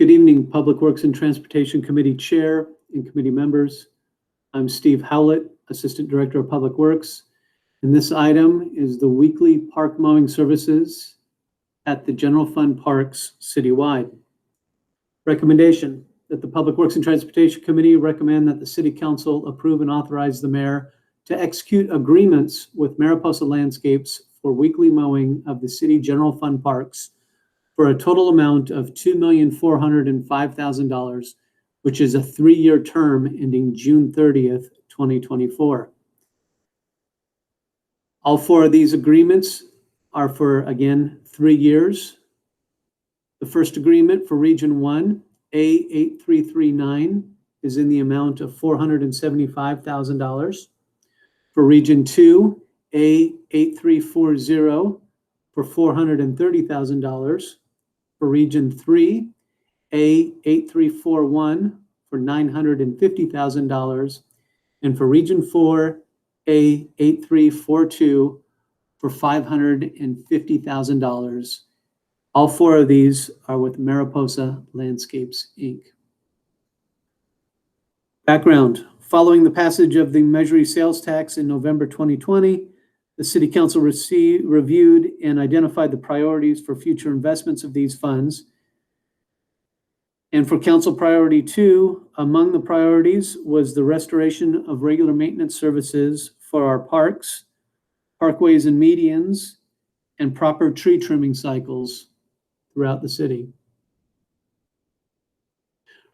Good evening, Public Works and Transportation Committee Chair and committee members. I'm Steve Howlett, Assistant Director of Public Works, and this item is the weekly park mowing services at the general fund parks citywide. Recommendation that the Public Works and Transportation Committee recommend that the City Council approve and authorize the mayor to execute agreements with Mariposa Landscapes for weekly mowing of the city general fund parks for a total amount of $2,405,000, which is a 3-year term ending June 30th, 2024. All 4 of these agreements are for, again, 3 years. The first agreement for Region 1, A8339, is in the amount of $475,000. For Region 2, A8340, for $430,000. For Region 3, A8341, for $950,000. And for Region 4, A8342, for $550,000. All 4 of these are with Mariposa Landscapes, Inc. Background. Following the passage of the Measure sales tax in November 2020, the City Council reviewed and identified the priorities for future investments of these funds. And for Council Priority 2, among the priorities was the restoration of regular maintenance services for our parks, parkways and medians, and proper tree trimming cycles throughout the city.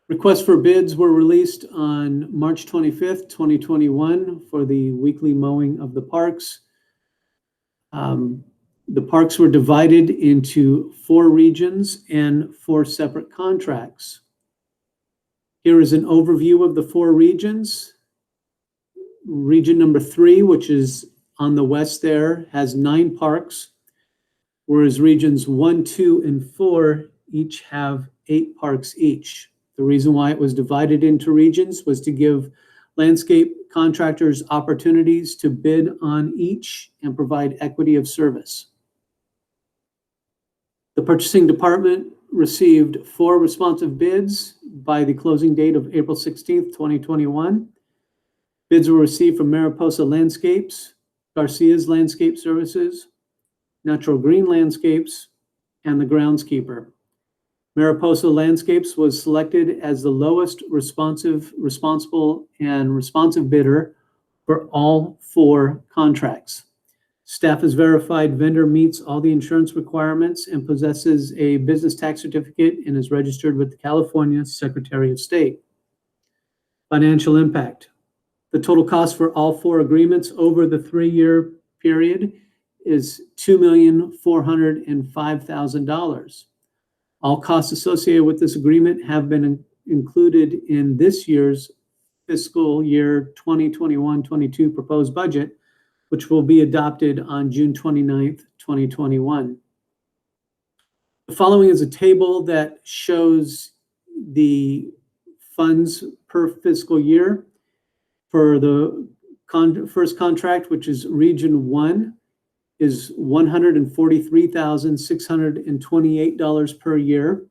Requests for bids were released on March 25th, 2021 for the weekly mowing of the parks. The parks were divided into 4 regions and 4 separate contracts. Here is an overview of the 4 regions. Region number 3, which is on the west there, has 9 parks, whereas regions 1, 2, and 4 each have 8 parks each. The reason why it was divided into regions was to give landscape contractors opportunities to bid on each and provide equity of service. The purchasing department received 4 responsive bids by the closing date of April 16th, 2021. Bids were received from Mariposa Landscapes, Garcia's Landscape Services, Natural Green Landscapes, and the groundskeeper. Mariposa Landscapes was selected as the lowest responsible bidder for all 4 contracts. Staff has verified vendor meets all the insurance requirements and possesses a business tax certificate and is registered with the California Secretary of State. Financial impact. The total cost for all 4 agreements over the 3-year period is $2,405,000. All costs associated with this agreement have been included in this year's fiscal year 2021-22 proposed budget, which will be adopted on June 29th, 2021. The following is a table that shows the funds per fiscal year. For the first contract, which is Region 1, is $143,628 per year.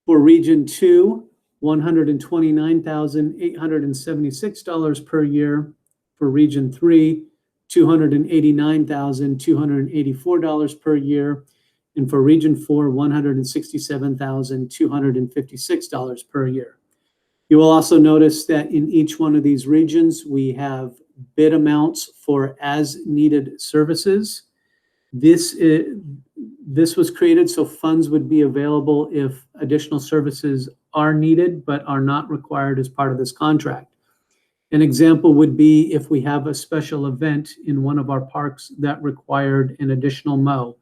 For Region 2, $129,876 per year. For Region 3, $289,284 per year. And for Region 4, $167,256 per year. You will also notice that in each one of these regions, we have bid amounts for as-needed services. This was created so funds would be available if additional services are needed but are not required as part of this contract. An example would be if we have a special event in one of our parks that required an additional mow.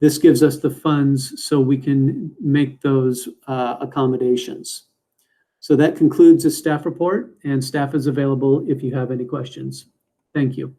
This gives us the funds so we can make those accommodations. So that concludes the staff report, and staff is available if you have any questions. Thank you.